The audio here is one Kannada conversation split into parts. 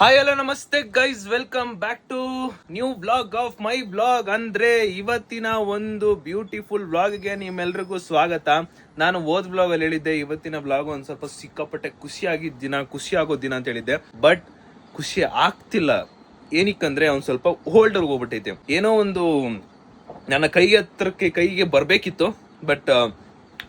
Hi hello namaste guys, welcome back to new blog of my blog. ಅಂದ್ರೆ ಇವತ್ತಿನ ಒಂದು ಬ್ಯೂಟಿಫುಲ್ ಬ್ಲಾಗ್ಗೆ ನಿಮ್ಮೆಲ್ರಿಗೂ ಸ್ವಾಗತ. ನಾನು ಓದ್ ಬ್ಲಾಗ್ ಅಲ್ಲಿ ಹೇಳಿದ್ದೆ ಇವತ್ತಿನ ಬ್ಲಾಗ್ ಒಂದ್ ಸ್ವಲ್ಪ ಸಿಕ್ಕಾಪಟ್ಟೆ ಖುಷಿ ಆಗೋ ದಿನ ಅಂತ ಹೇಳಿದ್ದೆ. ಬಟ್ ಖುಷಿ ಆಗ್ತಿಲ್ಲ. ಏನಕ್ಕಂದ್ರೆ ಒಂದ್ ಸ್ವಲ್ಪ ಹೋಲ್ಡರ್ ಹೋಗ್ಬಿಟ್ಟೈತೆ. ಏನೋ ಒಂದು ನನ್ನ ಕೈಗೆ ಬರ್ಬೇಕಿತ್ತು, ಬಟ್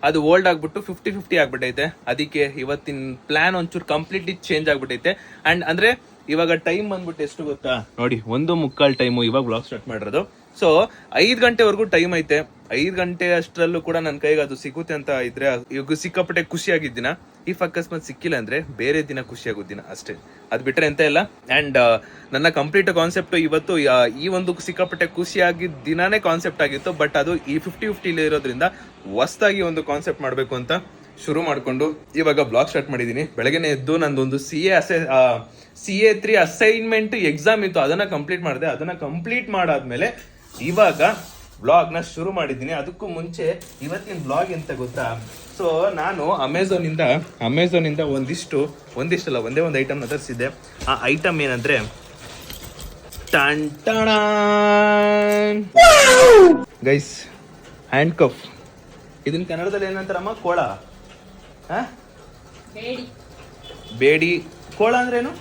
ಅದು ಓಲ್ಡ್ ಆಗ್ಬಿಟ್ಟು 50-50 ಆಗ್ಬಿಟ್ಟೈತೆ. ಅದಕ್ಕೆ ಇವತ್ತಿನ ಪ್ಲಾನ್ ಒಂಚೂರು ಕಂಪ್ಲೀಟ್ಲಿ ಚೇಂಜ್ ಆಗ್ಬಿಟ್ಟೈತೆ. ಅಂಡ್ ಅಂದ್ರೆ ಇವಾಗ ಟೈಮ್ ಬಂದ್ಬಿಟ್ಟು ಎಷ್ಟು ಗೊತ್ತಾ ನೋಡಿ, 1:45 ಟೈಮು ಇವಾಗ ಬ್ಲಾಗ್ ಸ್ಟಾರ್ಟ್ ಮಾಡಿರೋದು. ಸೊ 5 ಗಂಟೆವರೆಗೂ ಟೈಮ್ ಐತೆ. 5 ಗಂಟೆ ಅಷ್ಟರಲ್ಲೂ ಕೂಡ ನನ್ನ ಕೈಗೆ ಅದು ಸಿಗುತ್ತೆ ಅಂತ ಇದ್ರೆ ಇವಾಗ ಸಿಕ್ಕಾಪಟ್ಟೆ ಖುಷಿಯಾಗಿದ್ದಿನ. ಇಫ್ ಅಕಸ್ಮಾತ್ ಸಿಕ್ಕಿಲ್ಲ ಅಂದ್ರೆ ಬೇರೆ ದಿನ ಖುಷಿಯಾಗೋದಿನ ಅಷ್ಟೇ, ಅದ್ ಬಿಟ್ರೆ ಎಂತ ಇಲ್ಲ. ಅಂಡ್ ನನ್ನ ಕಂಪ್ಲೀಟ್ ಕಾನ್ಸೆಪ್ಟ್ ಇವತ್ತು ಈ ಒಂದು ಸಿಕ್ಕಾಪಟ್ಟೆ ಖುಷಿಯಾಗಿದ್ದ ದಿನಾನೇ ಕಾನ್ಸೆಪ್ಟ್ ಆಗಿತ್ತು. ಬಟ್ ಅದು ಈ 50-50 ಇರೋದ್ರಿಂದ ಹೊಸದಾಗಿ ಒಂದು ಕಾನ್ಸೆಪ್ಟ್ ಮಾಡಬೇಕು ಅಂತ ಶುರು ಮಾಡ್ಕೊಂಡು ಇವಾಗ ಬ್ಲಾಗ್ ಸ್ಟಾರ್ಟ್ ಮಾಡಿದೀನಿ. ಬೆಳಗ್ಗೆನೆ ಎದ್ದು ನಂದೊಂದು CA3 ಅಸೈನ್ಮೆಂಟ್ ಎಕ್ಸಾಮ್ ಇತ್ತು, ಅದನ್ನ ಕಂಪ್ಲೀಟ್ ಮಾಡಿದೆ. ಅದನ್ನ ಕಂಪ್ಲೀಟ್ ಮಾಡಾದ್ಮೇಲೆ ಇವಾಗ ಬ್ಲಾಗ್ ನ ಶುರು ಮಾಡಿದ್ದೀನಿ. ಅದಕ್ಕೂ ಮುಂಚೆ ಇವತ್ತಿನ ಬ್ಲಾಗ್ ಎಂತ ಗೊತ್ತಾ? ಸೊ ನಾನು ಅಮೆಝಾನ್ ಇಂದ ಒಂದಿಷ್ಟಲ್ಲ ಒಂದೇ ಒಂದು ಐಟಮ್ ತರಿಸಿದ್ದೆ. ಆ ಐಟಮ್ ಏನಂದ್ರೆ ಗೈಸ್, ಹ್ಯಾಂಡ್ ಕಫ್. ಇದನ್ನ ಕನ್ನಡದಲ್ಲಿ ಏನಂತಾರಮ್ಮ? ಕೋಳ. ಬೇಡಿ. ಕೋಳ ಅಂದ್ರೇನು?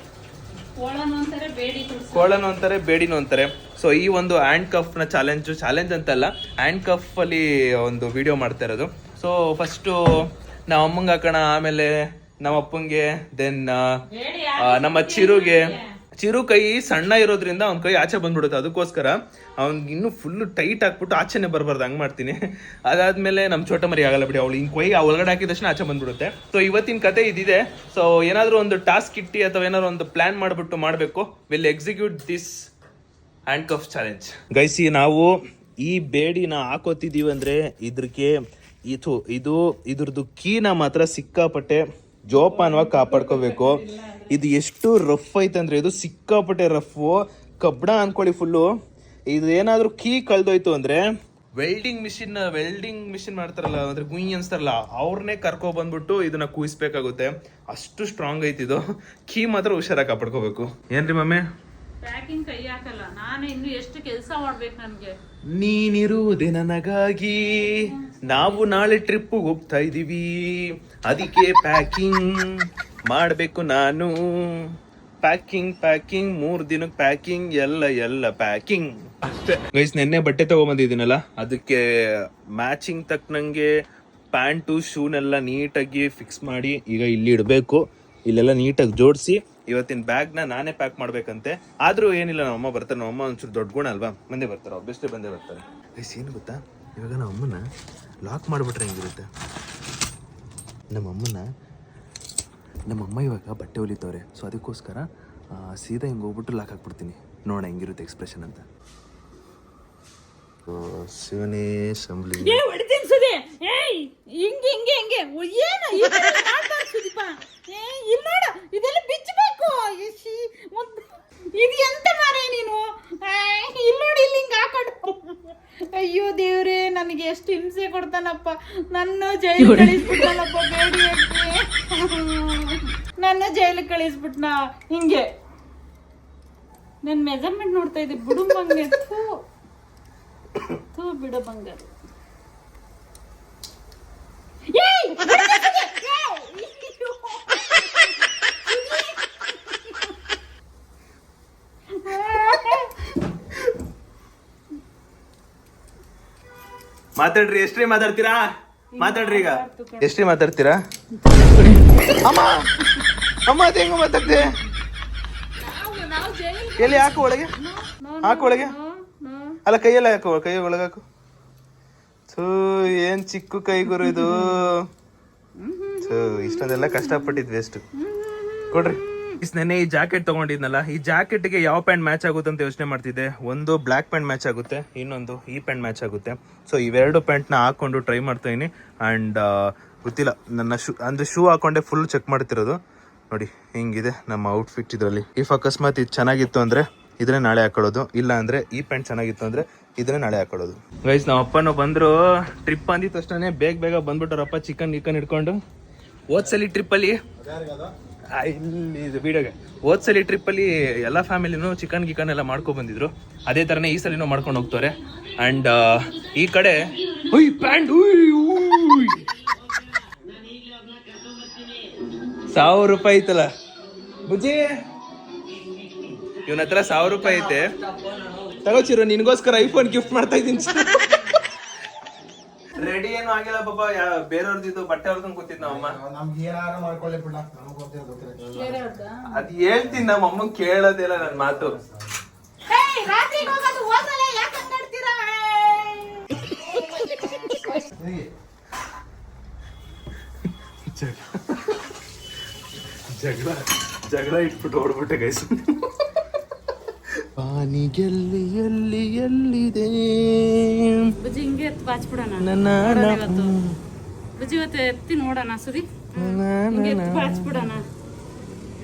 ಕೋಳನು ಅಂತಾರೆ, ಬೇಡಿನೂ ಅಂತಾರೆ. ಸೊ ಈ ಒಂದು ಹ್ಯಾಂಡ್ ಕಫ್ ನ ಚಾಲೆಂಜ್ ಅಂತಲ್ಲ, ಹ್ಯಾಂಡ್ ಕಫ್ ಅಲ್ಲಿ ಒಂದು ವಿಡಿಯೋ ಮಾಡ್ತಾ ಇರೋದು. ಸೊ ಫಸ್ಟ್ ನಮ್ಮ ಅಮ್ಮಂಗೆ ಹಾಕೋಣ, ಆಮೇಲೆ ನಮ್ಮ ಅಪ್ಪಂಗೆ, ದೆನ್ ನಮ್ಮ ಚಿರು ಕೈ ಸಣ್ಣ ಇರೋದ್ರಿಂದ ಅವ್ನ ಕೈ ಆಚೆ ಬಂದ್ಬಿಡುತ್ತೆ. ಅದಕ್ಕೋಸ್ಕರ ಅವ್ನಿಗೆ ಇನ್ನೂ ಫುಲ್ ಟೈಟ್ ಹಾಕ್ಬಿಟ್ಟು ಆಚೆನೆ ಬರ್ಬಾರ್ದು, ಹಂಗ್ ಮಾಡ್ತೀನಿ. ಅದಾದ್ಮೇಲೆ ನಮ್ಮ ಚೋಟ ಮರಿ ಆಗಲ್ಲ ಬಿಡಿ, ಅವಳು ಹಿಂಗ್ ಕೈ ಒಳಗಡೆ ಹಾಕಿದ ತಕ್ಷಣ ಆಚೆ ಬಂದ್ಬಿಡುತ್ತೆ. ಸೊ ಇವತ್ತಿನ ಕತೆ ಇದಿದೆ. ಸೊ ಏನಾದ್ರು ಒಂದು ಟಾಸ್ಕ್ ಇಟ್ಟಿ ಅಥವಾ ಏನಾದ್ರು ಒಂದು ಪ್ಲಾನ್ ಮಾಡ್ಬಿಟ್ಟು ಮಾಡಬೇಕು. Will execute this handcuff challenge. ಗೈಸಿ, ನಾವು ಈ ಬೇಡಿನ ಹಾಕೋತಿದೀವಿ ಅಂದ್ರೆ ಇದ್ರದ್ದು ಕೀನ ಮಾತ್ರ ಸಿಕ್ಕಾಪಟ್ಟೆ ಜೋಪಾನವಾಗಿ ಕಾಪಾಡ್ಕೋಬೇಕು. ಇದು ಎಷ್ಟು ರಫ್ ಐತಂದ್ರೆ, ಇದು ಸಿಕ್ಕಾಪಟ್ಟೆ ರಫ್ ಕಬ್ಬಣ ಅನ್ಕೊಳ್ಳಿ ಫುಲ್ಲು. ಇದು ಏನಾದ್ರೂ ಕೀ ಕಳ್ದೋಯ್ತು ಅಂದ್ರೆ ವೆಲ್ಡಿಂಗ್ ಮಿಷಿನ್ ಮಾಡ್ತಾರಲ್ಲ, ಅಂದ್ರೆ ಗುಯ್ ಅನ್ಸ್ತಾರಲ್ಲ, ಅವ್ರನ್ನೇ ಕರ್ಕೊ ಬಂದ್ಬಿಟ್ಟು ಇದನ್ನ ಕೂಯಿಸ್ಬೇಕಾಗುತ್ತೆ. ಅಷ್ಟು ಸ್ಟ್ರಾಂಗ್ ಐತಿ ಇದು. ಕೀ ಮಾತ್ರ ಹುಷಾರಾಗಿ ಕಾಪಾಡ್ಕೋಬೇಕು. ಏನ್ರಿ ಮಮ್ಮಿ? ಪ್ಯಾಕಿಂಗ್ ಕೈ ಹಾಕಲ್ಲ. ನಾನು ಇನ್ನು ಎಷ್ಟು ಕೆಲಸ ಮಾಡ್ಬೇಕು ನನ್ಗೆ. ನೀನಿರುವುದೇ ನನಗಾಗಿ, ನಾವು ನಾಳೆ ಟ್ರಿಪ್ ಹೋಗ್ತಾ ಇದೀವಿ, ಅದಕ್ಕೆ ಪ್ಯಾಕಿಂಗ್ ಮಾಡ್ಬೇಕು ನಾನು. ಪ್ಯಾಕಿಂಗ್ 3 ದಿನಕ್ಕೆ ಪ್ಯಾಕಿಂಗ್, ಎಲ್ಲ ಪ್ಯಾಕಿಂಗ್ ಅಷ್ಟೇ. ಗೈಸ್, ನೆನ್ನೆ ಬಟ್ಟೆ ತಗೊಂಬಂದಿದ್ದೀನಲ್ಲ, ಅದಕ್ಕೆ ಮ್ಯಾಚಿಂಗ್ ತಕ್ಕನಂಗೆ ಪ್ಯಾಂಟು ಶೂನೆಲ್ಲ ನೀಟಾಗಿ ಫಿಕ್ಸ್ ಮಾಡಿ ಈಗ ಇಲ್ಲಿ ಇಡಬೇಕು. ಇಲ್ಲೆಲ್ಲ ನೀಟಾಗಿ ಜೋಡಿಸಿ ಇವತ್ತಿನ ಬ್ಯಾಗ್ನ ನಾನೇ ಪ್ಯಾಕ್ ಮಾಡ್ಬೇಕಂತೆ. ಆದ್ರೂ ಏನಿಲ್ಲ, ನಮ್ಮಮ್ಮ ಬರ್ತಾರೆ. ನಮ್ಮಮ್ಮ ಒಂಚೂರು ದೊಡ್ಡ ಗುಣ ಅಲ್ವಾ, ಬಂದೇ ಬರ್ತಾರೆ, ಆಬ್ವಿಯಸ್ಲಿ ಬಂದೇ ಬರ್ತಾರೆ. ಗೈಸ್, ಏನು ಗೊತ್ತಾ, ಇವಾಗ ನಮ್ಮಮ್ಮನ ಲಾಕ್ ಮಾಡಿಬಿಟ್ರೆ ಹೆಂಗಿರುತ್ತೆ? ನಮ್ಮಮ್ಮ ಇವಾಗ ಬಟ್ಟೆ ಹೊಲಿತವ್ರೆ. ಸೊ ಅದಕ್ಕೋಸ್ಕರ ಸೀದಾ ಹಿಂಗೆ ಹೋಗ್ಬಿಟ್ಟು ಲಾಕ್ ಹಾಕ್ಬಿಡ್ತೀನಿ. ನೋಡೋಣ ಹೆಂಗಿರುತ್ತೆ ಎಕ್ಸ್ಪ್ರೆಷನ್ ಅಂತ. ಶಿವನೇ ಸಂಬಳಿ ಇದು ಎಂತ ಮಾರೇ ನೀನು? ಇಲ್ಲಿ ನೋಡಿ, ಇಲ್ಲಿ ಹಿಂಗೆ ಹಾಕೊಂಡು. ಅಯ್ಯೋ ದೇವ್ರೆ, ನನಗೆ ಎಷ್ಟು ಹಿಂಸೆ ಕೊಡ್ತಾನಪ್ಪ. ನನ್ನ ಜೈಲು ಕಳಿಸ್ಬಿಟ್ನಲ್ಲಪ್ಪ, ಬೇಡಿ ನನ್ನ ಜೈಲು ಕಳಿಸ್ಬಿಟ್ನಾ. ಹಿಂಗೆ ನನ್ನ ಮೆಜರ್ಮೆಂಟ್ ನೋಡ್ತಾ ಇದ್ದೆ. ಬಿಡು ಬಂಗೆ, ಥೂ ಬಿಡು ಬಂಗ. ಮಾತಾಡ್ರಿ, ಎಷ್ಟ್ರಿ ಮಾತಾಡ್ತೀರಾ? ಮಾತಾಡ್ರಿ, ಈಗ ಎಷ್ಟ್ರಿ ಮಾತಾಡ್ತೀರಾ? ಅಮ್ಮ ಅದ ಹೆಂಗ ಮಾತಾಡ್ತೆ? ಎಲ್ಲಿ ಹಾಕು, ಒಳಗೆ ಹಾಕು, ಒಳಗೆ ಅಲ್ಲ, ಕೈಯೆಲ್ಲ ಹಾಕು, ಕೈ ಒಳಗೆ ಹಾಕು. ಥೂ, ಏನ್ ಚಿಕ್ಕ ಕೈ ಗುರು ಇದು. ಥೂ, ಇಷ್ಟೊಂದೆಲ್ಲ ಕಷ್ಟಪಟ್ಟಿದ್ವಿ, ಎಷ್ಟು ಕೊಡ್ರಿ. ನೆನ್ನೆ ಈ ಜಾಕೆಟ್ ತಗೊಂಡಿದ್ನಲ್ಲ, ಈ ಜಾಕೆಟ್ಗೆ ಯಾವ ಪ್ಯಾಂಟ್ ಮ್ಯಾಚ್ ಆಗುತ್ತೆ ಅಂತ ಯೋಚನೆ ಮಾಡ್ತಿದ್ದೆ. ಒಂದು ಬ್ಲ್ಯಾಕ್ ಪ್ಯಾಂಟ್ ಮ್ಯಾಚ್ ಆಗುತ್ತೆ, ಇನ್ನೊಂದು ಈ ಪ್ಯಾಂಟ್ ಮ್ಯಾಚ್ ಆಗುತ್ತೆ. ಸೊ ಇವೆರಡು ಪ್ಯಾಂಟ್ನ ಹಾಕೊಂಡು ಟ್ರೈ ಮಾಡ್ತಾ ಇದೀನಿ. ಅಂಡ್ ಗೊತ್ತಿಲ್ಲ, ನನ್ನ ಶೂ ಹಾಕೊಂಡೆ ಫುಲ್ ಚೆಕ್ ಮಾಡ್ತಿರೋದು. ನೋಡಿ ಹಿಂಗಿದೆ ನಮ್ಮ ಔಟ್ಫಿಟ್ ಇದರಲ್ಲಿ. ಇಫ್ ಅಕಸ್ಮಾತ್ ಇದು ಚೆನ್ನಾಗಿತ್ತು ಅಂದ್ರೆ ಇದನ್ನೇ ನಾಳೆ ಹಾಕೊಳ್ಳೋದು, ಇಲ್ಲ ಅಂದ್ರೆ ಈ ಪ್ಯಾಂಟ್ ಚೆನ್ನಾಗಿತ್ತು ಅಂದ್ರೆ ಇದನ್ನೇ ನಾಳೆ ಹಾಕೊಳ್ಳೋದು. ಗೈಸ್, ನಮ್ಮ ಅಪ್ಪನೂ ಬಂದ್ರು. ಟ್ರಿಪ್ ಅಂದಿದ ತಕ್ಷಣ ಬೇಗ ಬಂದ್ಬಿಟ್ಟಾರಪ್ಪ, ಚಿಕನ್ ಹಿಡ್ಕೊಂಡು. ಹೋದ್ಸಲಿ ಟ್ರಿಪ್ಪಲ್ಲಿ ಇಲ್ಲಿ ಇದು ವಿಡಿಯೋಗೆ ಹೋದ್ಸಲಿ ಟ್ರಿಪ್ಪಲ್ಲಿ ಎಲ್ಲ ಫ್ಯಾಮಿಲಿನೂ ಚಿಕನ್ ಗಿಕನ್ ಎಲ್ಲ ಮಾಡ್ಕೊಂಡು ಬಂದಿದ್ರು. ಅದೇ ಥರನೇ ಈ ಸಲಿನೂ ಮಾಡ್ಕೊಂಡು ಹೋಗ್ತಾರೆ. ಆ್ಯಂಡ್ ಈ ಕಡೆ ಉಯ್ ಪ್ಯಾಂಟ್ 1000 ರೂಪಾಯಿ ಐತಲ್ಲ ಬುಜ್ಜಿ, ಇವನ ಹತ್ರ 1000 ರೂಪಾಯಿ ಐತೆ. ತಗೋಚಿರು, ನಿನ್ಗೋಸ್ಕರ ಐಫೋನ್ ಗಿಫ್ಟ್ ಮಾಡ್ತಾ ಇದ್ದೀನಿ. ರೆಡಿ ಏನು ಆಗಿಲ್ಲ ಪಾಪ, ಬೇರೆಯವ್ರದ್ದು ಬಟ್ಟೆ ಹೊಲ್ಕೊಂಡ್ ಕೂತಿದ್ ನಮ್ಮಮ್ಮ. ಅದ್ ಹೇಳ್ತೀನಿ, ನಮ್ಮ ಅಮ್ಮಂಗ್ ಕೇಳೋದಿಲ್ಲ ನನ್ ಮಾತು. ಜಗಳ ಇಟ್ಬಿಟ್ಟು ಓಡ್ಬಿಟ್ಟೆ ಗೈಸ್. ಪಾನಿಗೆಲ್ಲಿ ಎಲ್ಲಿ ಎಲ್ಲಿದೆ ಬುಜ್ಜಿ ಹಿಂಗೆ ಎತ್ತು ಬಾಚ್ಬಿಡೋಣ. ನನ್ನ ಬುಜ್ಜಿ ಇವತ್ತು ಎತ್ತಿ ನೋಡೋಣ ಸುರಿ, ಹಿಂಗೆ ಎತ್ತು ಬಾಚ್ಬಿಡೋಣ.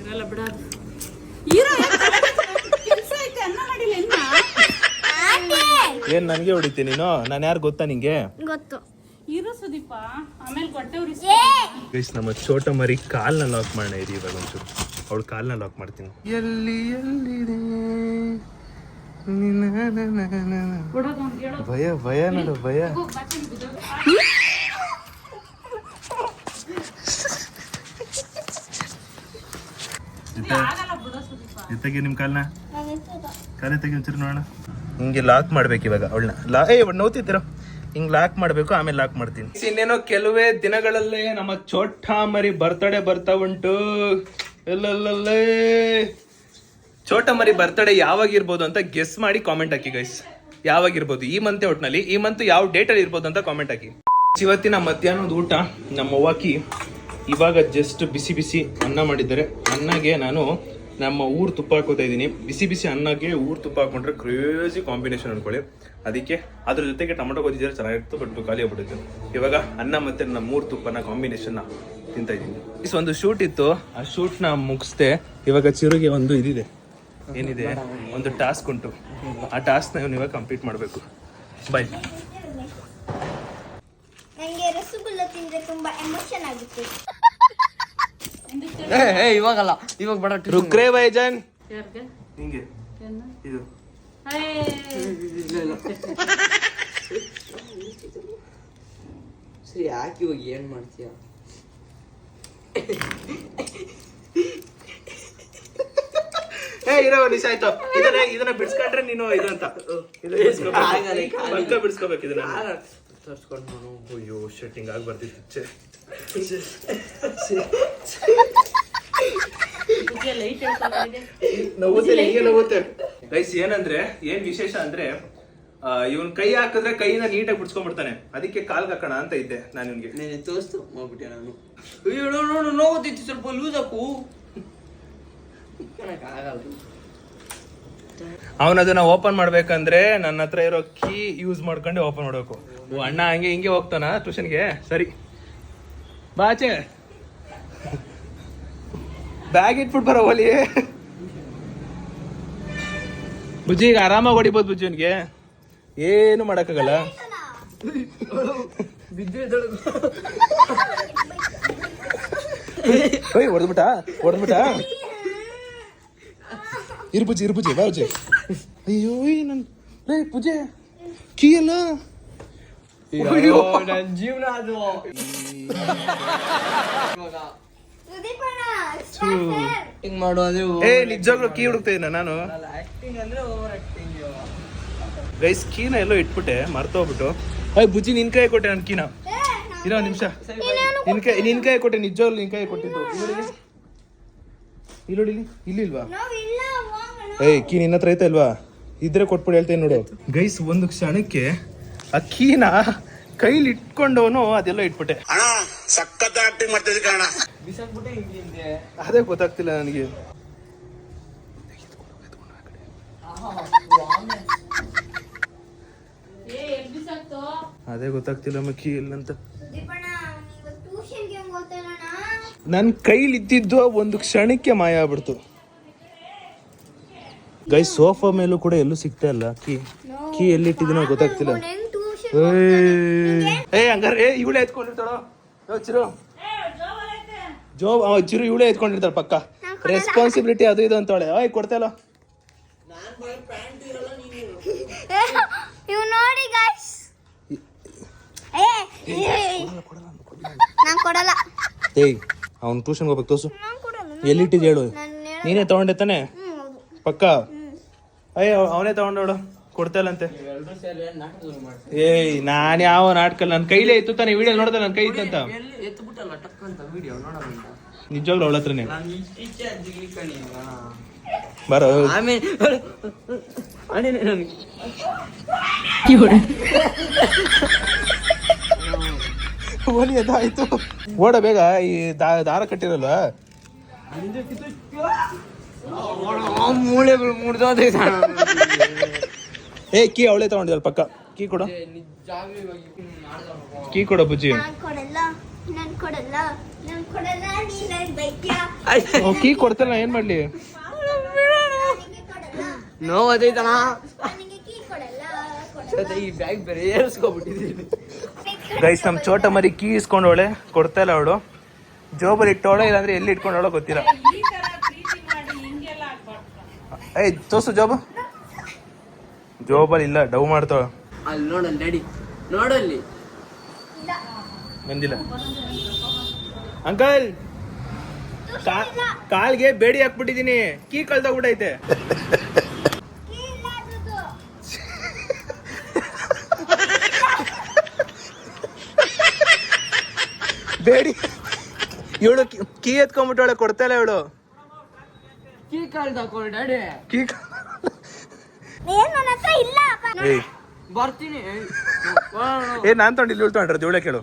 ಇರಲ್ಲ ಬಿಡೋದು. ಕೆಲಸ ಐತೆ, ಅನ್ನ ಮಾಡಿಲ್ಲ ಇನ್ನ. ಏನ್ ನನ್ಗೆ ಹೊಡಿತೀನಿ ನೀನು? ನಾನು ಯಾರು ಗೊತ್ತಾ ನಿಂಗೆ? ಗೊತ್ತು. ಇರು ಸುದೀಪ, ಆಮೇಲೆ ಹೊಟ್ಟೆ ಉರಿಸಿ. ಗೈಸ್ ನಮ್ಮ ಚೋಟ ಮರಿ ಕಾಲ್ನ ಲಾಕ್ ಮಾಡೋಣ ಇರಿ ಇವಾಗ ಒಂಚೂರು. ಅವಳು ಕಾಲ್ನ ಲಾಕ್ ಮಾಡ್ತೀನಿ. ಎಲ್ಲಿ ಎಲ್ಲಿದೆ ಭಯ ಭಯ ನೋಡು ಭಯ. ಎತ್ತಗೆ ನಿಮ್ ಕಾಲ್ನ ತೆಗಿ ಒಂಚೂರು ನೋಡೋಣ. ಹಿಂಗೆ ಲಾಕ್ ಮಾಡ್ಬೇಕು ಇವಾಗ ಅವಳನ್ನ. ನೋತಿದ್ದೀರ ಹಿಂಗ್ ಲಾಕ್ ಮಾಡ್ಬೇಕು, ಆಮೇಲೆ ಲಾಕ್ ಮಾಡ್ತೀನಿ. ಇನ್ನೇನೋ ಕೆಲವೇ ದಿನಗಳಲ್ಲೇ ನಮ್ಮ ಚೋಟ ಮರಿ ಬರ್ತಡೇ ಬರ್ತಾ ಉಂಟು. ಎಲ್ಲಲ್ಲೇ ಚೋಟ ಮರಿ ಬರ್ತಡೇ ಯಾವಾಗಿರ್ಬೋದು ಅಂತ ಗೆಸ್ ಮಾಡಿ ಕಾಮೆಂಟ್ ಹಾಕಿ ಗೈಸ್. ಯಾವಾಗಿರ್ಬೋದು ಈ ಮಂತ್ ಒಟ್ನಲ್ಲಿ, ಈ ಮಂತ್ ಯಾವ ಡೇಟಲ್ಲಿ ಇರ್ಬೋದು ಅಂತ ಕಾಮೆಂಟ್ ಹಾಕಿ. ಇವತ್ತಿನ ಮಧ್ಯಾಹ್ನದ ಊಟ ನಮ್ಮ ಅವ್ವಾಕಿ ಇವಾಗ ಜಸ್ಟ್ ಬಿಸಿ ಬಿಸಿ ಅನ್ನ ಮಾಡಿದ್ದಾರೆ. ಅನ್ನಗೆ ನಾನು ನಮ್ಮ ಊರು ತುಪ್ಪ ಹಾಕೋತಾ ಇದ್ದೀನಿ. ಬಿಸಿ ಬಿಸಿ ಅನ್ನಕ್ಕೆ ಊರು ತುಪ್ಪ ಹಾಕೊಂಡ್ರೆ ಕ್ರೇಜಿ ಕಾಂಬಿನೇಷನ್ ಅನ್ಕೊಳ್ಳಿ. ಅದಕ್ಕೆ ಅದ್ರ ಜೊತೆಗೆ ಟೊಮೊಟೊ ಗೊಜ್ಜಿದ್ರೆ ಚೆನ್ನಾಗಿತ್ತು, ಬಟ್ ಖಾಲಿ ಆಗ್ಬಿಟ್ಟಿತ್ತು. ಇವಾಗ ಅನ್ನ ಮತ್ತೆ ನಮ್ಮ ಊರು ತುಪ್ಪನ ಕಾಂಬಿನೇಷನ್ ತಿಂತಾ ಇದ್ದೀನಿ. ಒಂದು ಶೂಟ್ ಇತ್ತು, ಆ ಶೂಟ್ನ ಮುಗಿಸ್ದೆ. ಇವಾಗ ಚಿರುಗೆ ಒಂದು ಇದಿದೆ, ಏನಿದೆ ಒಂದು ಟಾಸ್ಕ್ ಉಂಟು. ಆ ಟಾಸ್ಕ್ನ ಇವನು ಇವಾಗ ಕಂಪ್ಲೀಟ್ ಮಾಡಬೇಕು. ಬಾಯ್. ನನಗೆ ರಸಗುಲ್ಲ ತಿಂದ್ರೆ ತುಂಬಾ ಎಮೋಷನ್ ಆಗುತ್ತೆ. ಇವಾಗಲ್ಲ, ಇವಾಗ ಬೇಡ. ರುಕ್ರೇ ಬೈಜಾನ್ ಹಿಂಗೆ ಇದು ಸರಿ, ಯಾಕೆ ಇವಾಗ ಏನ್ ಮಾಡ್ತೀಯ? ಇರೋ ನಿಮಿಷ ಆಯ್ತು. ಇದನ್ನ ಬಿಡ್ಸ್ಕೊಂಡ್ರೆ ನೀನು ಇದಂತ ಬಿಡ್ಸ್ಕೋಬೇಕು ಇದನ್ನ. ಅಯ್ಯೋ ಶೆಟ್ಟಿಂಗ್ ಆಗಿ ಬರ್ತಿತ್ತು. ಗೈಸ್ ಏನಂದ್ರೆ ಏನ್ ವಿಶೇಷ ಅಂದ್ರೆ ಇವನ್ ಕೈ ಹಾಕಿದ್ರೆ ಕೈನ ನೀಟಾಗಿ ಬಿಡ್ಸ್ಕೊಂಡ್ಬಿಡ್ತಾನೆ. ಅದಕ್ಕೆ ಕಾಲ್ ಹಾಕೋಣ ಅಂತ ಇದ್ದೆ ನಾನು ಇವ್ನಿಗೆ. ನೀನು ತೋರಿಸ್ತು ಮಾಡ್ಬಿಟ್ಟೆ ನಾನು. ಅಯ್ಯೋ ನೋವುತ್ತಿತ್ತು, ಸ್ವಲ್ಪ ಲೂಸ್ ಹಾಕು. ಅವನದನ್ನ ಓಪನ್ ಮಾಡ್ಬೇಕಂದ್ರೆ ನನ್ನ ಹತ್ರ ಇರೋ ಕೀ ಯೂಸ್ ಮಾಡ್ಕೊಂಡೆ ಓಪನ್ ಮಾಡ್ಬೇಕು. ಅಣ್ಣ ಹಂಗೆ ಹಿಂಗೆ ಹೋಗ್ತಾನ ಟ್ಯೂಷನ್ಗೆ. ಸರಿ ಬಾಚೆ ಬ್ಯಾಗ್ ಇಟ್ಬಿಟ್ಟು ಬರೋ ಹೋಲಿ. ಬುಜ್ಜಿ ಈಗ ಆರಾಮಾಗಿ ಹೊಡಿಬೋದು ಬುಜ್ಜಿ. ಅವನಿಗೆ ಏನು ಮಾಡಕ್ಕಾಗಲ್ಲ. ಹೊಡೆದ್ಬಿಟ್ಟ. ಇರ್ಬುಜಿ ಬಾ ಬುಜ್ಜಿ. ಅಯ್ಯೋ ನನ್ ಪೂಜೆ ಕೀ ಅಲ್ಲ, ನನ್ನ ಜೀವನ ಅದು. ಹಿಂಗ್ ಮಾಡೋದು ನಿಜವಾಗ್ಲೂ ಕೀ ಹುಡುಕ್ತಾ ಇದ್ದ ನಾನು. ಆಕ್ಟಿಂಗ್ ಅಂದ್ರೆ ಓವರ್ ಆಕ್ಟಿಂಗ್. ಗೈಸ್ ಕೀನ ಎಲ್ಲೋ ಇಟ್ಬಿಟ್ಟೆ, ಮರ್ತೋಗ್ಬಿಟ್ಟು. ಬುಜ್ಜಿ ನಿನ್ ಕೈ ಕೊಟ್ಟೆ ನನ್ ಕೀನ. ಇರೋ ನಿಮಿಷ, ನಿನ್ ಕೈ ಕೊಟ್ಟೆ, ನಿಜವಾಗ್ಲೂ ನಿನ್ ಕೈ ಕೊಟ್ಟಿದ್ದು. ಇಲ್ಲಿಲ್ವಾ? ಕೀ ನಿನ್ನ ಹತ್ರ ಐತೆ ಅಲ್ವಾ? ಇದ್ರೆ ಕೊಟ್ಬಿಟ್ಟು ಹೇಳ್ತೇನೆ ನೋಡು. ಗೈಸ್ ಒಂದು ಕ್ಷಣಕ್ಕೆ ಆ ಕೀನ ಕೈಲಿ ಇಟ್ಕೊಂಡವನು ಅದೆಲ್ಲ ಇಟ್ಬಿಟ್ಟೆ. ಅದೇ ಗೊತ್ತಾಗ್ತಿಲ್ಲ ನನಗೆ. ಅದೇ ಗೊತ್ತಾಗ್ತಿಲ್ಲ ಕೀ ಇಲ್ಲಂತ. ನನ್ ಕೈಲಿ ಇದ್ದಿದ್ದು ಒಂದು ಕ್ಷಣಕ್ಕೆ ಮಾಯ ಆಗ್ಬಿಡ್ತು. ಗೈಸ್ ಸೋಫಾ ಮೇಲೂ ಕೂಡ ಎಲ್ಲೂ ಸಿಗ್ತಾ ಇಲ್ಲ ಕೀ ಎಲ್ಲಿಟ್ಟಿದ್ದೀನೋ ಗೊತ್ತಾಗ್ತಿಲ್ಲ. ಹಂಗಾರೆ ಇವಳೆ ಎತ್ಕೊಂಡಿರ್ತಾಳೋ ಚಿರು. ಚಿರು ಇವಳೇ ಎತ್ಕೊಂಡಿರ್ತಾಳೆ ಪಕ್ಕ ರೆಸ್ಪಾನ್ಸಿಬಿಲಿಟಿ ಅದು ಇದು ಅಂತವಳೆ ಓಯ್ ಕೊಡ್ತಾಯಿಲ್ಲ ಇವ್ ನೋಡಿ ಗಾಯ್ಸ್ ನಾನ್ ಕೊಡಲ್ಲ ಏಯ್ ಅವ್ನು ಟ್ಯೂಷನ್ಗೆ ಹೋಗ್ಬೇಕು ತೋರ್ಸು ನಾನ್ ಕೊಡಲ್ಲ ಎಲ್ಲಿಟ್ಟಿದ್ದು ಹೇಳು ನಾನು ನೀನೇ ತಗೊಂಡೆ ತಾನೆ ಹೌದು ಪಕ್ಕ ಅಯ್ಯ ಅವನೇ ತಗೊಂಡೋಡು ಕೊಡ್ತಾಯಿಲ್ಲಂತೆ ಏಯ್ ನಾನು ಯಾವ ನಾಟಕ ನನ್ನ ಕೈಲೇ ಇತ್ತು ತಾನೆ ವಿಡಿಯೋ ನೋಡ್ದೆ ನನ್ನ ಕೈ ಇತ್ತಂತ ಎತ್ಬಿಟ್ಟಲ್ಲ ಟಕ್ ಅಂತ ವಿಡಿಯೋ ನೋಡೋಣ ನಿಜವಾಗ್ಲೂ ಅವಳ ಹತ್ರನೇ ನಾನು ಇಷ್ಟೇ ಜಿಗ್ಲಿ ಕಣಿ ಬರೋ ಆಮೇಲೆ ಅಣ್ಣೇ ನನಗೆ ಓಲಿ ಅದಾಯ್ತು ಓಡ ಬೇಗ ಈ ದಾರ ಕಟ್ಟಿರಲ್ವಾ ಮೂಳೆಗಳು ಮುರಿದೋದ್ರೆ ಏ ಕೀ ಅವಳೇ ತಗೊಂಡಿದ್ದಲ್ಲ ಪಕ್ಕ ಕೀ ಕೊಡು ಕೀ ಕೊಡು ಬುಜ್ಜಿ ನಾನ್ ಕೊಡಲ್ಲ ನಾನ್ ಕೊಡಲ್ಲ ನಾನ್ ಕೊಡಲ್ಲ ನೀ ನನ್ ಬೈಕ್ಯಾ ಕೀ ಕೊಡ್ತಲ್ಲ ಏನ್ ಮಾಡ್ಲಿ ನನಗೆ ಕೊಡಲ್ಲ ನೋವದೈತಣ ನನಗೆ ಕೀ ಕೊಡಲ್ಲ ಈ ಬ್ಯಾಗ್ ಬೇರೆ ಏರ್ಸ್ಕೊಬಿಟ್ಟಿದ್ದೀನಿ ಗೈಸ್ ನಮ್ ಚೋಟ ಮರಿ ಕೀ ಇಸ್ಕೊಂಡವಳೆ ಕೊಡ್ತಾ ಇಲ್ಲ ಅವಳು ಜೋಬಲ್ಲಿ ಇಟ್ಟವಳೆ ಇಲ್ಲಾಂದ್ರೆ ಎಲ್ಲಿ ಇಟ್ಕೊಂಡವಳ ಗೊತ್ತಿಲ್ಲ ಏಯ್ ತೋರ್ಸು ಜೋಬಲ್ಲಿ ಇಲ್ಲ ಡವ್ ಮಾಡ್ತಾವ ಅಲ್ಲಿ ನೋಡಲ್ಲಿ ಡ್ಯಾಡಿ ನೋಡಲ್ಲಿ ಬಂದಿಲ್ಲ ಅಂಕಲ್ ಕಾಲ್ಗೆ ಬೇಡಿ ಹಾಕ್ಬಿಟ್ಟಿದೀನಿ ಕೀ ಕಳ್ದೋಗ್ಬಿಟ್ಟೈತೆ ಕೀ ಇಲ್ಲ ಅದ್ರದ್ದು ಬೇಡಿ ಇವಳು ಕೀ ಎತ್ಕೊಂಡ್ಬಿಟ್ಟವಳೆ ಕೊಡ್ತಾ ಇಲ್ಲ ಇವಳು ಕೀ ಕಾಲ್ ತಕೊಂಡು ಡ್ಯಾಡಿ ಕೀ ಏನ್ ನನ್ನ ಹತ್ರ ಇಲ್ಲ ಅಪ್ಪ ಏಯ್ ಬರ್ತೀನಿ ಏ ನಾನ್ ತಗೊಂಡು ಇಲ್ಲಿ ಉಳ್ತೊಂಡ್ರದ್ದು ಇವಳೆ ಕೇಳು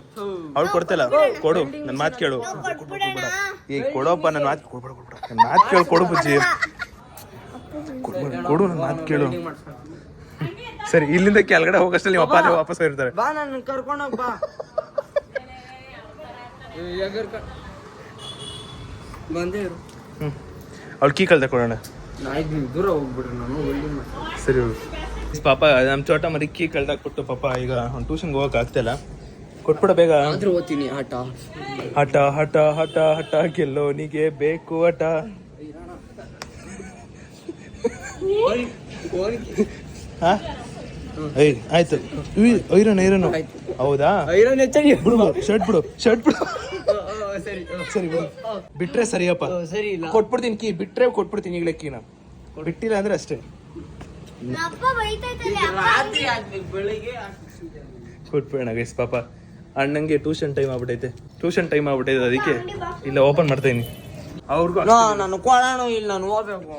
ಅವಳು ಕೊಡ್ತಿಲ್ಲ ಕೊಡು ನನ್ನ ಮಾತು ಕೇಳು ಕೊಟ್ಬಿಡೋಣ ಈಗ ಕೊಡೋಪ್ಪ ನನ್ನ ಮಾತು ಕೊಡ್ಬೇಡ ನನ್ನ ಮಾತು ಕೇಳು ಕೊಡು ಬುಜ್ಜಿ ಕೊಡು ನನ್ನ ಮಾತು ಕೇಳು ಸರಿ ಇಲ್ಲಿಂದ ಕೆಳಗಡೆ ಹೋಗಷ್ಟಲ್ಲಿ ನಿಮ್ಮ ಅಪ್ಪ ಅಲ್ಲೇ ವಾಪಸ್ ಇರ್ತಾರೆ ಬಾ ನನ್ನ ಕರ್ಕೊಂಡೋಗ್ ಬಾ ಬಂದೇ ಇರು ಅವ್ಳು ಕೀ ಕಳ್ದ ಕೊಡೋಣ ನಾಯ್ದು ದೂರ ಹೋಗ್ಬಿಡ್ರಿ ನಾನು ಒಳ್ಳೆ ಮಾಡ್ತೀನಿ ಸರಿ ಪಾಪ ನಮ್ಮ ಚೋಟ ಮರಿ ಕೀ ಕಳ್ದಾಕ್ಬಿಟ್ಟು ಪಾಪ ಈಗ ಅವ್ನು ಟ್ಯೂಷನ್ಗೆ ಹೋಗಕ್ ಆಗ್ತಿಲ್ಲ ಕೊಟ್ಬಿಡ ಬೇಗ ಆದ್ರೂ ಓದ್ತೀನಿ ಆಟ ಹಠ ಹಠ ಹಠ ಹಠ ಗೆಲ್ಲೋನಿಗೆ ಬೇಕು ಹಠ ಹಾ ಏಯ್ ಆಯ್ತು ಐರನ್ ಹೌದಾ ಐರನ್ ಹೆಚ್ಚಾಗಿ ಬಿಡು ಶರ್ಟ್ ಬಿಡು ಸರಿ ಸರಿ ಬಿಡು ಬಿಟ್ರೆ ಸರಿಯಪ್ಪ ಸರಿ ಇಲ್ಲ ಕೊಟ್ಬಿಡ್ತೀನಿ ಕೀ ಬಿಟ್ರೆ ಕೊಟ್ಬಿಡ್ತೀನಿ ಈಗಲೇ ಕೀನ ಬಿಟ್ಟಿಲ್ಲ ಅಂದ್ರೆ ಅಷ್ಟೇ ಅಪ್ಪ ಬೈತೈತಲ್ಲ ರಾತ್ರಿ ಆಗ್ಬೇಕು ಬೆಳಿಗ್ಗೆ ಕೊಟ್ಬಿಡೋಣ ಗೈಸ್ ಪಾಪ ಅಣ್ಣಂಗೆ ಟ್ಯೂಷನ್ ಟೈಮ್ ಆಗ್ಬಿಟ್ಟೈತೆ ಅದಕ್ಕೆ ಇಲ್ಲ ಓಪನ್ ಮಾಡ್ತಾ ಇದೀನಿ ಅವ್ರಿಗೂ ನಾನು ಕೊಡೋಣ ಇಲ್ಲ ನಾನು ಹೋಗ್ಬೇಕು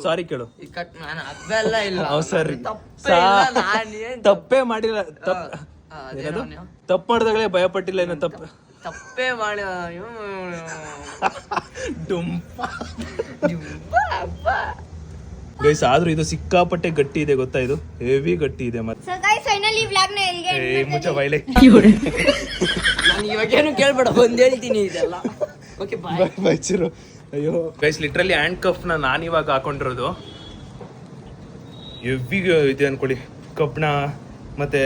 ಸಾರಿ ಕೇಳು ನಾನು ಅದೆಲ್ಲ ಇಲ್ಲ ಸರಿ ನಾನೇನ್ ತಪ್ಪೇ ಮಾಡಿಲ್ಲ ತಪ್ಪು ಮಾಡಿದಾಗಲೇ ಭಯಪಟ್ಟಿಲ್ಲ ಏನೋ ತಪ್ಪೇ ಮಾಡಿ ಗೈಸ್ ಆದ್ರೂ ಇದು ಸಿಕ್ಕಾಪಟ್ಟೆ ಗಟ್ಟಿ ಇದೆ ಗೊತ್ತಾ ಇದು ಹೆವಿ ಗಟ್ಟಿ ಇದೆ ಮತ್ತೆ ಸೊ ಗೈಸ್ ಫೈನಲಿ ವ್ಲಾಗ್ ನ ಇಲ್ಲಿಗೆ ಮುಚ್ಚ ಬೈಲೆ ನಾನು ಇವಾಗೇನು ಕೇಳ್ಬೇಡ ಒಂದ್ ಹೇಳ್ತೀನಿ ಇದೆಲ್ಲ ಓಕೆ ಬಾಯ್ ಬೈಚಿರು ಅಯ್ಯೋ ಗೈಸ್ ಲಿಟ್ರಲಿ ಹ್ಯಾಂಡ್ ಕಫ್ ನ ನಾನು ಇವಾಗ ಹಾಕೊಂಡಿರೋದು ಹೆವಿ ಇದೆ ಅನ್ಕೊಳ್ಳಿ ಕಬ್ಣ ಮತ್ತೆ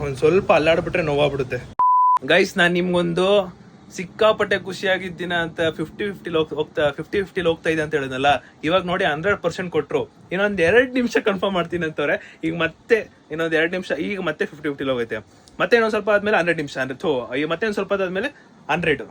ಒಂದ್ ಸ್ವಲ್ಪ ಅಲ್ಲಾಡ್ಬಿಟ್ರೆ ನೋವಾಗ್ಬಿಡುತ್ತೆ ಗೈಸ್ ನಾನು ನಿಮ್ಗೊಂದು ಸಿಕ್ಕಾಪಟ್ಟೆ ಖುಷಿಯಾಗಿದ್ದೀನ ಅಂತ 50-50 ಹೋಗ್ತಾ ಇದೆ ಅಂತ ಹೇಳಿದ್ನಲ್ಲ ಇವಾಗ ನೋಡಿ 100% ಕೊಟ್ರು ಇನ್ನೊಂದ್ 2 ನಿಮಿಷ ಕನ್ಫರ್ಮ್ ಮಾಡ್ತೀನಿ ಅಂತವ್ರೆ ಈಗ ಮತ್ತೆ ಇನ್ನೊಂದ್ 2 ನಿಮಿಷ ಈಗ ಮತ್ತೆ 50-50 ಹೋಗೈತೆ ಮತ್ತೆ ಇನ್ನೊಂದ್ ಸ್ವಲ್ಪ ಆದ್ಮೇಲೆ 100 ನಿಮಿಷ ಅಂದ್ರೆ ಮತ್ತೆ ಒಂದ್ ಸ್ವಲ್ಪ ಆದ್ಮೇಲೆ 100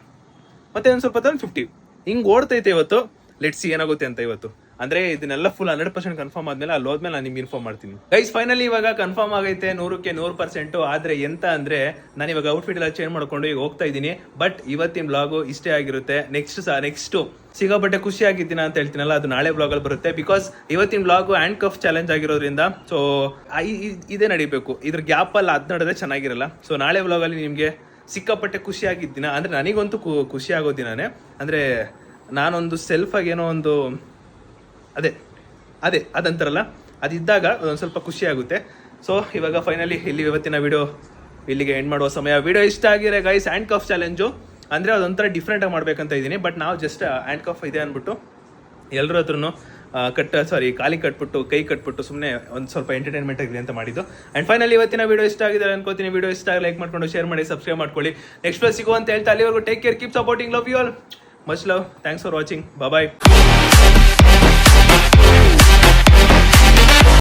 ಮತ್ತೆ ಒಂದ್ ಸ್ವಲ್ಪ ಆದ್ಮೇಲೆ 50 ಹಿಂಗ್ ಓಡ್ತೈತೆ ಇವತ್ತು ಲೆಟ್ಸ್ ಏನಾಗುತ್ತೆ ಅಂತ ಇವತ್ತು ಅಂದ್ರೆ ಇದನ್ನೆಲ್ಲ ಫುಲ್ 100% ಕನ್ಫರ್ಮ್ ಆದ್ಮೇಲೆ ಅಲ್ಲಿ ಹೋದ್ಮೇಲೆ ನಾನು ನಿಮ್ಗೆ ಇನ್ಫಾರ್ಮ್ ಮಾಡ್ತೀನಿ ಗೈಸ್ ಫೈನಲಿ ಇವಾಗ ಕನ್ಫರ್ಮ್ ಆಗೈತೆ 100% ಆದ್ರೆ ಎಂತ ಅಂದ್ರೆ ನಾನು ಇವಾಗ ಔಟ್ಫಿಟ್ ಎಲ್ಲ ಚೇಂಜ್ ಮಾಡ್ಕೊಂಡು ಈಗ ಹೋಗ್ತಾ ಇದ್ದೀನಿ ಬಟ್ ಇವತ್ತಿನ ಬ್ಲಾಗು ಇಷ್ಟೇ ಆಗಿರುತ್ತೆ ನೆಕ್ಸ್ಟ್ ಸಿಗಾಪಟ್ಟೆ ಖುಷಿ ಆಗಿದ್ದೀನ ಅಂತ ಹೇಳ್ತೀನಲ್ಲ ಅದು ನಾಳೆ ಬ್ಲಾಗ್ ಅಲ್ಲಿ ಬರುತ್ತೆ ಬಿಕಾಸ್ ಇವತ್ತಿನ ಬ್ಲಾಗು ಹ್ಯಾಂಡ್ ಕಫ್ ಚಾಲೆಂಜ್ ಆಗಿರೋದ್ರಿಂದ ಸೊ ಇದೇ ನಡಿಬೇಕು ಇದ್ರ ಗ್ಯಾಪ್ ಅಲ್ಲಿ ಅದ್ ನಡೆದ್ರೆ ಚೆನ್ನಾಗಿರಲ್ಲ ಸೊ ನಾಳೆ ಬ್ಲಾಗ್ ಅಲ್ಲಿ ನಿಮ್ಗೆ ಸಿಕ್ಕಾಪಟ್ಟೆ ಖುಷಿ ಆಗಿದ್ದೀನ ಅಂದ್ರೆ ನನಗಂತೂ ಖುಷಿ ಆಗೋ ದಿನಾನೇ ಅಂದ್ರೆ ನಾನೊಂದು ಸೆಲ್ಫ್ ಆಗಿ ಏನೋ ಒಂದು ಅದೇ ಅದಂತಾರಲ್ಲ ಅದಿದ್ದಾಗ ಒಂದು ಸ್ವಲ್ಪ ಖುಷಿ ಆಗುತ್ತೆ ಸೊ ಇವಾಗ ಫೈನಲಿ ಇಲ್ಲಿ ಇವತ್ತಿನ ವಿಡಿಯೋ ಇಲ್ಲಿಗೆ ಎಂಡ್ ಮಾಡುವ ಸಮಯ ವಿಡಿಯೋ ಇಷ್ಟ ಆಗಿರೋ ಗೈಸ್ ಹ್ಯಾಂಡ್ ಕಫ್ ಚಾಲೆಂಜು ಅಂದರೆ ಅದೊಂಥರ ಡಿಫ್ರೆಂಟಾಗಿ ಮಾಡ್ಬೇಕಂತ ಇದ್ದೀನಿ ಬಟ್ ನಾವು ಜಸ್ಟ್ ಹ್ಯಾಂಡ್ ಕಫ್ ಇದೆ ಅಂದ್ಬಿಟ್ಟು ಎಲ್ಲರ ಹತ್ರನು ಕಾಲಿಗೆ ಕಟ್ಬಿಟ್ಟು ಕೈ ಕಟ್ಬಿಟ್ಟು ಸುಮ್ಮನೆ ಒಂದು ಸ್ವಲ್ಪ ಎಂಟರ್ಟೈನ್ಮೆಂಟ್ ಆಗಿದೆ ಅಂತ ಮಾಡಿದ್ದು. ಆ್ಯಂಡ್ ಫೈನಲಿ ಇವತ್ತಿನ ವಿಡಿಯೋ ಇಷ್ಟ ಆಗಿದೆ ಅನ್ಕೋತೀನಿ. ವಿಡಿಯೋ ಇಷ್ಟ ಆಗಿ ಲೈಕ್ ಮಾಡ್ಕೊಂಡು ಶೇರ್ ಮಾಡಿ ಸಬ್ಸ್ಕ್ರೈಬ್ ಮಾಡ್ಕೊಳ್ಳಿ. ನೆಕ್ಸ್ಟ್ ವೀಡಿಯೋ ಸಿಗುವ ಅಂತ ಹೇಳ್ತಾ ಅಲ್ಲಿವರೆಗೂ take care, keep supporting, love you all, much love, thanks for watching, bye.